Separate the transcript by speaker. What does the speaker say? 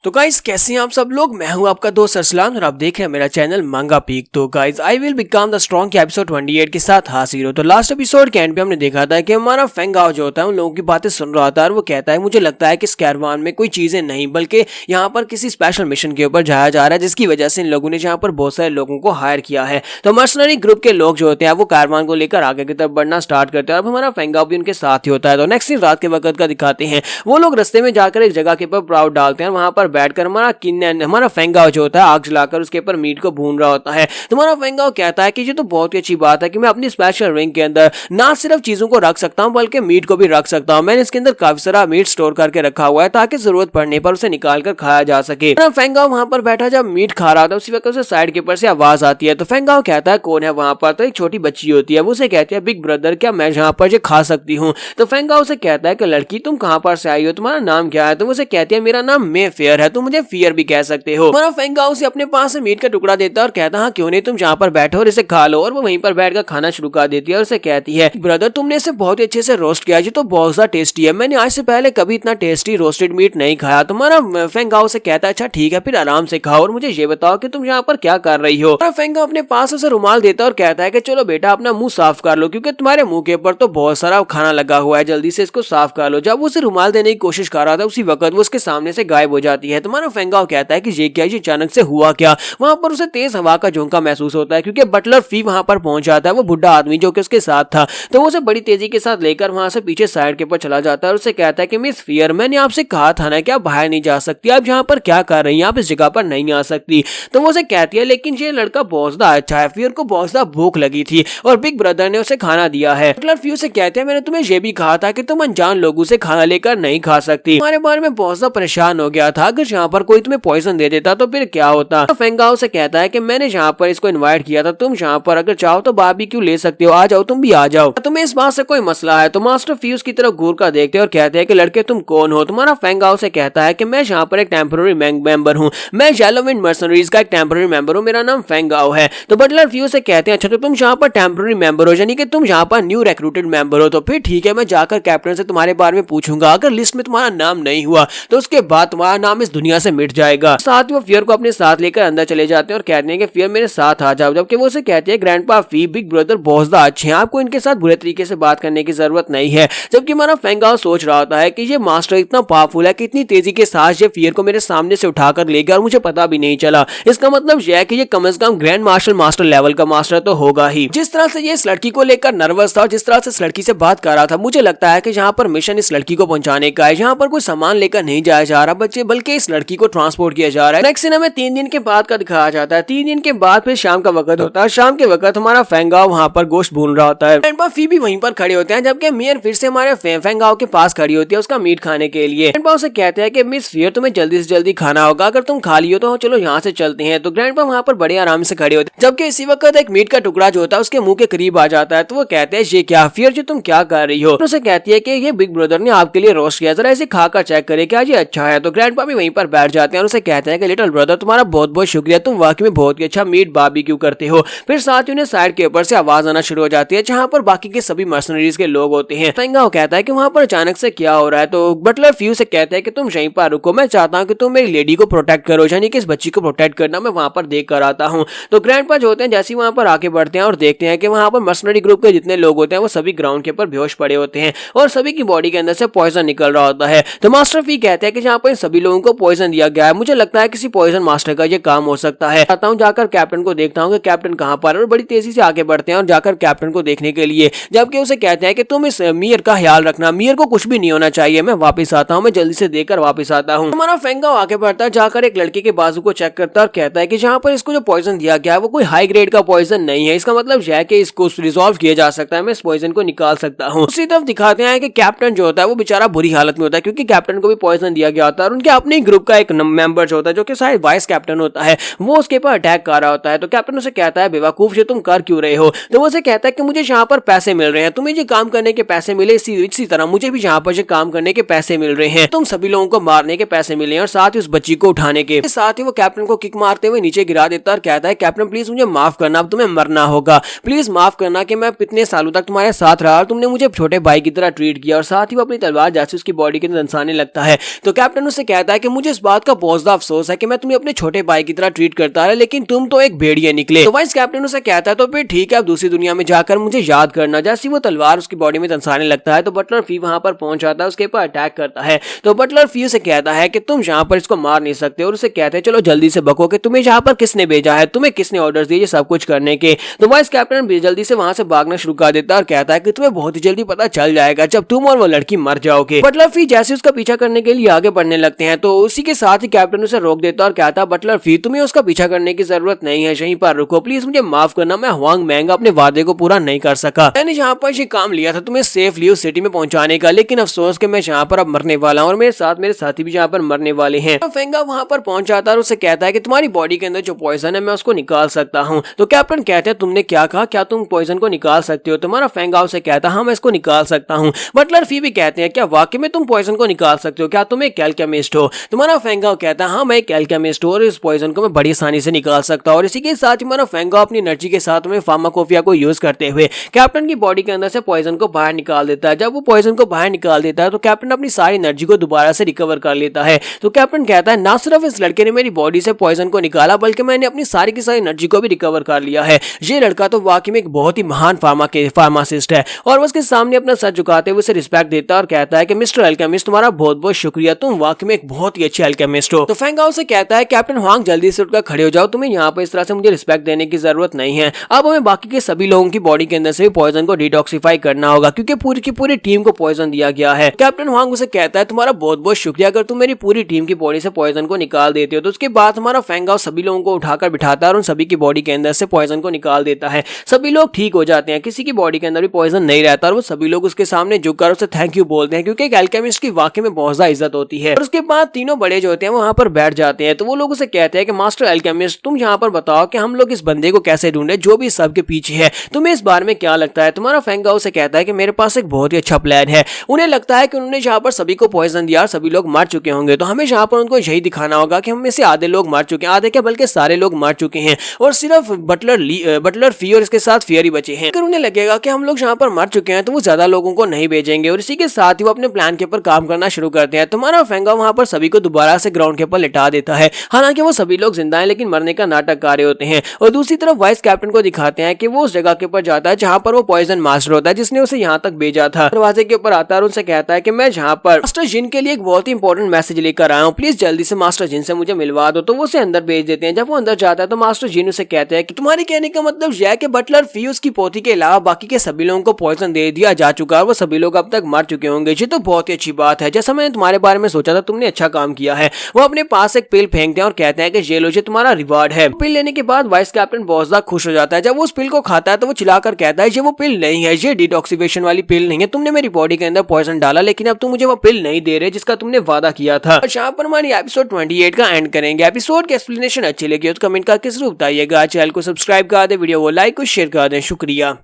Speaker 1: तो गाइस कैसे हैं आप सब लोग। मैं हूं आपका दोस्त अरसलान और आप देख रहे हैं मेरा चैनल मांगा पीक। तो guys I will become the strong के एपिसोड 28 के साथ हाजिर हो। तो लास्ट एपिसोड के एंड पे हमने देखा था कि हमारा फेंगाओ जो होता है उन लोगों की बातें सुन रहा था और वो कहता है मुझे लगता है कि इस कैरवान में कोई चीजें नहीं बल्कि यहाँ पर किसी स्पेशल मिशन के ऊपर जाया जा रहा है, जिसकी वजह से इन लोगों ने यहाँ पर बहुत सारे लोगों को हायर किया है। तो मर्सनरी ग्रुप के लोग जो होते हैं वो कैरवान को लेकर आगे की तरफ बढ़ना स्टार्ट करते हैं और अब हमारा फेंगाओ भी उनके साथ ही होता है। तो नेक्स्ट दिन रात के वक्त का दिखाते हैं, वो लोग रस्ते में जाकर एक जगह के ऊपर प्राउड डालते हैं, वहां पर बैठकर हमारा फेंगाओ जो होता है आग जलाकर उसके ऊपर मीट को भून रहा होता है। तो हमारा फेंगाओ कहता है कि ये तो बहुत ही अच्छी बात है कि मैं अपनी स्पेशल रिंग के अंदर ना सिर्फ चीजों को रख सकता हूं बल्कि मीट को भी रख सकता हूं। मैंने इसके अंदर काफी सारा मीट स्टोर करके रखा हुआ है ताकि जरूरत पड़ने पर उसे निकाल कर खाया जा सके। फेंगाओ वहां पर बैठा जब मीट खा रहा था उसी वक्त उसे साइड के ऊपर से आवाज आती है। तो फेंगाओ कहता है कौन है वहां पर। तो एक छोटी बच्ची होती है, वो उसे कहती है बिग ब्रदर क्या मैं यहाँ पर ये खा सकती हूँ। तो फेंगाओ उसे कहता है कि लड़की तुम कहाँ पर से आई हो, तुम्हारा नाम क्या है। तो वो उसे कहती है मेरा नाम मे फेयर है, तुम मुझे फियर भी कह सकते हो। हमारा फेंगाओ उसे अपने पास से मीट का टुकड़ा देता है और कहता है हाँ क्यों नहीं, तुम जहाँ पर बैठो और इसे खा लो। और वो वहीं पर बैठकर खाना शुरू कर देती है और उसे कहती है ब्रदर तुमने इसे बहुत ही अच्छे से रोस्ट किया, ये तो बहुत ज्यादा टेस्टी है, मैंने आज से पहले कभी इतना टेस्टी रोस्टेड मीट नहीं खाया। तुम्हारा फेंगाओ से कहता है अच्छा ठीक है फिर आराम से खाओ और मुझे ये बताओ कि तुम यहाँ पर क्या कर रही हो। और फेंगाओ अपने पास उसे रुमाल देता है और कहता है कि चलो बेटा अपना मुंह साफ कर लो क्योंकि तुम्हारे मुंह के ऊपर तो बहुत सारा खाना लगा हुआ है, जल्दी से इसको साफ कर लो। जब वो उसे रुमाल देने की कोशिश कर रहा था उसी वक्त वो उसके सामने से गायब हो जाती है। तुम्हारा फेंगाओ कहता है कि ये क्या, ये अचानक से हुआ क्या। वहां पर उसे तेज हवा का झोंका महसूस होता है क्योंकि बटलर फी वहां पर पहुंच जाता है, वो बुढ़ा आदमी जो कि उसके साथ था। तो वो उसे बड़ी तेजी के साथ लेकर वहां से पीछे साइड के ऊपर चला जाता है और उसे कहता है कि मिस फियर मैंने आपसे कहा था ना कि आप बाहर नहीं जा सकती, आप यहाँ पर क्या कर रही हैं, आप इस जगह पर नहीं आ सकती। तो वो उसे कहती है लेकिन ये लड़का बहुत ज्यादा अच्छा है, फियर को बहुत ज्यादा भूख लगी थी और बिग ब्रदर ने उसे खाना दिया है। बटलर फी उसे कहते हैं मैंने तुम्हें यह भी कहा था कि तुम अनजान लोगों से खाना लेकर नहीं खा सकती, हमारे बारे में बहुत ज्यादा परेशान हो गया था, अगर यहाँ पर कोई तुम्हें पॉइजन दे देता तो फिर क्या होता। तो फेंगाओ से कहता है कि मैंने यहाँ पर इसको इनवाइट किया था, तुम यहाँ पर अगर चाहो तो बारबेक्यू ले सकते हो, आ जाओ तुम भी आ जाओ, तुम्हें इस बात से कोई मसला है। तो मास्टर फ्यूज की तरफ घूर कर देखते हैं और कहते हैं कि लड़के तुम कौन हो। तुम्हारा फेंगाओ से कहता है कि मैं यहाँ पर एक टेम्पररी मेंबर हूँ, मैं येलोविंड मर्सनरीज का एक टेम्पररी मेंबर हूँ, मेरा नाम फेंगाओ है। तो बटलर फ्यूज से कहते हैं अच्छा तो तुम यहाँ पर टेम्पररी मेंबर हो यानी कि तुम यहाँ पर न्यू रिक्रूटेड मेंबर हो, तो फिर ठीक है मैं जाकर कैप्टन से तुम्हारे बारे में पूछूंगा, अगर लिस्ट में तुम्हारा नाम नहीं हुआ तो उसके बाद तुम्हारा नाम इस दुनिया से मिट जाएगा। साथ ही वो फियर को अपने साथ लेकर अंदर चले जाते हैं और कहते हैं कि फियर मेरे साथ आ जाओ। जबकि वो उसे कहते हैं ग्रैंडपा फी बिग ब्रदर बहुत ज्यादा अच्छे हैं, आपको इनके साथ बुरे तरीके से बात करने की जरूरत नहीं है। जबकि हमारा फेंगाओ सोच रहा होता है कि ये मास्टर इतना पावरफुल है कि इतनी तेजी के साथ ये फियर को मेरे सामने से उठाकर ले गया और मुझे पता भी नहीं चला। इसका मतलब यह है कि ये कम से कम ग्रैंड मास्टर लेवल का मास्टर तो होगा ही। जिस तरह से ये इस लड़की को लेकर नर्वस था और जिस तरह से इस लड़की से बात कर रहा था, मुझे लगता है कि यहाँ पर मिशन इस लड़की को पहुंचाने का है, यहाँ पर कोई सामान लेकर नहीं जाया जा रहा बच्चे बल्कि इस लड़की को ट्रांसपोर्ट किया जा रहा है। नेक्स्ट सीन हमें 3 दिन के बाद का दिखाया जाता है। 3 दिन के बाद फिर शाम का वक्त होता है। शाम के वक्त हमारा फेंगाओ वहां पर गोश्त भून रहा होता है, ग्रैंडपा फी भी वहीं पर खड़े होते हैं, जबकि मियर फिर से हमारे फेंगाओ के पास खड़ी होती है उसका मीट खाने के लिए। ग्रैंडपा उसे कहते हैं कि मिस फियर तुम्हें जल्दी से जल्दी खाना होगा, अगर तुम खा लियो तो चलो यहाँ से चलते हैं। तो ग्रैंडपा वहां पर बड़े आराम से खड़े होते हैं, जबकि इसी वक्त एक मीट का टुकड़ा जो होता है उसके मुंह के करीब आ जाता है। तो वो कहते हैं ये क्या फियर जो तुम क्या कर रही हो। तो उसे कहती है कि ये बिग ब्रदर ने आपके लिए रोस्ट किया, जरा इसे खाकर चेक करे क्या ये अच्छा है। तो ग्रैंडपा भी वहीं पर बैठ जाते हैं और उसे कहते हैं कि लिटिल ब्रदर तुम्हारा बहुत बहुत शुक्रिया, तुम वाकई में बहुत ही अच्छा मीट बारबेक्यू करते हो। फिर साथ ही उन्हें साइड के ऊपर से आवाज आना शुरू हो जाती है जहां पर बाकी के सभी मर्सनरीज के लोग होते हैं। फेंगाओ कहता है कि वहां पर अचानक से क्या हो रहा है। तो बटलर फ्यू से कहता है कि तुम यहीं पर रुको, मैं चाहता हूं कि तुम मेरी लेडी को प्रोटेक्ट करो, यानी कि इस बच्ची को प्रोटेक्ट करना मैं वहां पर देख कर आता हूं। तो ग्रैंडपा जो होते हैं जैसे वहां पर आगे बढ़ते हैं और देखते हैं कि वहां पर मर्सनरी ग्रुप के जितने लोग होते हैं वो सभी ग्राउंड के ऊपर बेहोश पड़े होते हैं और सभी की बॉडी के अंदर से पॉइजन निकल रहा होता है। तो मास्टर फी कहते हैं कि जहां पर सभी लोगों को पॉइजन दिया गया है, मुझे लगता है किसी पॉइजन मास्टर का ये काम हो सकता है। आता हूं जाकर कैप्टन को देखता हूं कि कैप्टन कहां पर है और बड़ी तेजी से आगे बढ़ते हैं और जाकर कैप्टन को देखने के लिए, जबकि उसे कहते हैं कि तुम इस मियर का ख्याल रखना, मियर को कुछ भी नहीं होना चाहिए, मैं वापस आता हूं, मैं जल्दी से देखकर वापस आता हूं। हमारा फेंगाओ आगे बढ़ता है, जाकर एक लड़के के बाजू को चेक करता है और कहता है कि जहां पर इसको जो पॉइजन दिया गया है वो कोई हाई ग्रेड का पॉइजन नहीं है, इसका मतलब यह है कि इसको रिजॉल्व किया जा सकता है, मैं इस पॉइजन को निकाल सकता हूं। दूसरी तरफ दिखाते हैं कि कैप्टन जो होता है वो बेचारा बुरी हालत में होता है क्योंकि कैप्टन को भी पॉइजन दिया गया होता है और उनके अपने ग्रुप का एक मेंबर जो होता है जो कि शायद वाइस कैप्टन होता है, वो उसके ऊपर अटैक कर रहा होता है। तो कैप्टन उसे कहता है बेवकूफ ये तुम कर क्यों रहे हो। तो वो उसे कहता है कि मुझे यहाँ पर पैसे मिल रहे हैं, तुम्हें ये काम करने के पैसे मिले, इसी तरह मुझे भी यहाँ पर ये काम करने के पैसे मिल रहे हैं, तुम सभी लोगों को मारने के पैसे मिले हैं और साथ ही उस बच्ची को उठाने के। साथ ही वो कैप्टन को किक मारते हुए नीचे गिरा देता है और कहता है कैप्टन प्लीज मुझे माफ करना, अब तुम्हें मरना होगा, प्लीज माफ करना कि मैं इतने सालों तक तुम्हारे साथ रहा और तुमने मुझे छोटे भाई की तरह ट्रीट किया। और साथ ही वो अपनी तलवार जैसे उसकी बॉडी के अंदर दंसाने लगता है। तो कैप्टन उससे कहता है कि कि मुझे इस बात का बहुत ज्यादा अफसोस है कि मैं तुम्हें अपने छोटे भाई की तरह ट्रीट करता रहा, लेकिन तुम तो एक भेड़िए निकले। तो वाइस कैप्टन उसे कहता है तो फिर ठीक है, अब दूसरी दुनिया में जाकर मुझे याद करना। जैसे वो तलवार उसकी बॉडी में दंसाने लगता है तो बटलर फी वहां पर पहुंच जाता है, उसके ऊपर अटैक करता है। तो बटलर फी उसे कहता है कि तुम यहाँ पर इसको मार नहीं सकते, और उसे कहते हैं चलो जल्दी से बको कि तुम्हें यहाँ पर किसने भेजा है, तुम्हें किसने ऑर्डर दिए सब कुछ करने के। तो वाइस कैप्टन जल्दी से वहां से भागना शुरू कर देता है और कहता है कि तुम्हें बहुत ही जल्दी पता चल जाएगा जब तुम और वो लड़की मर जाओगे। बटलर फी जैसे उसका पीछा करने के लिए आगे बढ़ने लगते हैं तो उसी के साथ ही कैप्टन उसे रोक देता है और कहता है बटलर फी तुम्हें उसका पीछा करने की जरूरत नहीं है, यहीं पर रुको प्लीज, मुझे माफ करना, मैं हुआंग मैंग अपने वादे को पूरा नहीं कर सका। मैंने यहाँ पर ये काम लिया था तुम्हें सेफली उस सिटी में पहुंचाने का, लेकिन अफसोस कि मैं यहाँ पर अब मरने वाला हूँ और मेरे साथ मेरे साथी भी यहाँ पर मरने वाले हैं। तो फेंगा वहां पर पहुंच जाता है और उसे कहता है कि तुम्हारी बॉडी के अंदर जो पॉइजन है मैं उसको निकाल सकता हूँ। तो कैप्टन कहते हैं तुमने क्या कहा, क्या तुम पॉइजन को निकाल सकते हो? तुम्हारा फेंगा उसे कहता है हाँ मैं इसको निकाल सकता हूँ। बटलर फी भी कहते हैं क्या वाकई में तुम पॉइजन को निकाल सकते हो, क्या तुम एक एल्केमिस्ट हो? तुम्हारा फेंगा कहता है हाँ मैं एक एल्केमिस्ट हूँ और इस पॉइजन को मैं बड़ी आसानी से निकाल सकता हूँ। और इसी के साथ ही हमारा फेंगा अपनी एनर्जी के साथ में फार्माकोपिया को यूज करते हुए कैप्टन की बॉडी के अंदर से पॉइजन को बाहर निकाल देता है। जब वो पॉइजन को बाहर निकाल देता है तो कैप्टन अपनी सारी एनर्जी को दोबारा से रिकवर कर लेता है। तो कैप्टन कहता है ना सिर्फ इस लड़के ने मेरी बॉडी से पॉइजन को निकाला बल्कि मैंने अपनी सारी की सारी एनर्जी को भी रिकवर कर लिया है। ये लड़का तो वाकई में एक बहुत ही महान फार्मासिस्ट है। और उसके सामने अपना सर झुकाते हुए उसे रिस्पेक्ट देता है और कहता है कि मिस्टर अल्केमिस्ट तुम्हारा बहुत बहुत शुक्रिया, तुम वाकई में एक बहुत ही अच्छे अल्केमिस्ट हो। तो फेंगाओ से कहता है कैप्टन हुआंग जल्दी से उठकर खड़े हो जाओ, तुम्हें यहाँ पर इस तरह से मुझे रिस्पेक्ट देने की जरूरत नहीं है। अब हमें बाकी के सभी लोगों की बॉडी के अंदर से भी पॉइजन को डिटॉक्सिफाई करना होगा क्योंकि पूरी की पूरी टीम को पॉइजन दिया गया है। कैप्टन हुआंग उसे कहता है तुम्हारा बहुत बहुत शुक्रिया, अगर तुम मेरी पूरी टीम की बॉडी से पॉइजन को निकाल देते हो। तो उसके बाद हमारा फेंगाओ सभी लोगों को उठाकर बिठाता है और उन सभी की बॉडी के अंदर से पॉइजन को निकाल देता है। सभी लोग ठीक हो जाते हैं, किसी की बॉडी के अंदर भी पॉइजन नहीं रहता और वो सभी लोग उसके सामने झुककर उसे थैंक यू बोलते हैं क्योंकि एक एल्केमिस्ट की वाकई में बहुत ज्यादा इज्जत होती है। और उसके बाद तीनों बड़े जो होते हैं वहां पर बैठ जाते हैं। तो वो लोग उसे कहते हैं कि मास्टर एल्केमिस्ट तुम यहाँ पर बताओ कि हम लोग इस बंदे को कैसे ढूंढे जो भी सबके पीछे है, तुम्हें इस बारे में क्या लगता है? तुम्हारा फेंगाओ उसे कहता है कि मेरे पास एक बहुत ही अच्छा प्लान है। उन्हें लगता है कि उन्होंने यहाँ पर सभी को पॉइजन दिया और सभी लोग मर चुके होंगे, तो हमें यहाँ पर उनको यही दिखाना होगा कि हम में से आधे लोग मर चुके हैं, आधे क्या बल्कि सारे लोग मर चुके हैं और सिर्फ बटलर फी और इसके साथ फियर ही बचे हैं। अगर उन्हें लगेगा कि हम लोग यहाँ पर मर चुके हैं तो वो ज्यादा लोगों को नहीं भेजेंगे और इसी के साथ ही वो अपने प्लान के ऊपर काम करना शुरू करते हैं। तुम्हारा फेंगा वहां पर सभी को दोबारा से ग्राउंड के ऊपर लिटा देता है। हालांकि वो सभी लोग जिंदा हैं लेकिन मरने का नाटक कर रहे होते हैं। और दूसरी तरफ वाइस कैप्टन को दिखाते हैं कि वो उस जगह के ऊपर जाता है जहां पर वो पॉइजन मास्टर होता है जिसने उसे यहाँ तक भेजा था। दरवाजे के ऊपर आता है और उनसे कहता है कि मैं यहाँ पर मास्टर जिन के लिए एक बहुत ही इंपॉर्टेंट मैसेज लेकर आया हूँ, प्लीज जल्दी से मास्टर जिन से मुझे मिलवा दो। तो वो उसे अंदर भेज देते हैं। जब वो अंदर जाता है तो मास्टर जिन उसे कहते हैं कि तुम्हारे कहने का मतलब यह है कि बटलर फी उसकी पोती के अलावा बाकी के सभी लोगों को पॉइजन दे दिया जा चुका है, वो सभी लोग अब तक मर चुके होंगे। ये तो बहुत ही अच्छी बात है, जैसा मैंने तुम्हारे बारे में सोचा था, तुमने अच्छा काम किया है। वो अपने पास एक पिल फेंकते हैं और कहते हैं कि ये लो, ये तुम्हारा रिवार्ड है। पिल लेने के बाद वाइस कैप्टन बहुत ज्यादा खुश हो जाता है। जब वो उस पिल को खाता है तो वो चिल्लाकर कहता है ये वो पिल नहीं है, ये डिटॉक्सिफिकेशन वाली पिल नहीं है, तुमने मेरी बॉडी के अंदर पॉइजन डाला लेकिन अब तुम मुझे वो पिल नहीं दे रहे जिसका तुमने वादा किया था। और यहाँ पर हमारी एपिसोड 28 का एंड करेंगे। एपिसोड की एक्सप्लेनेशन अच्छी लगी तो कमेंट करके जरूर बताइएगा। चैनल को सब्सक्राइब कर दे, वीडियो को लाइक और शेयर कर दें। शुक्रिया।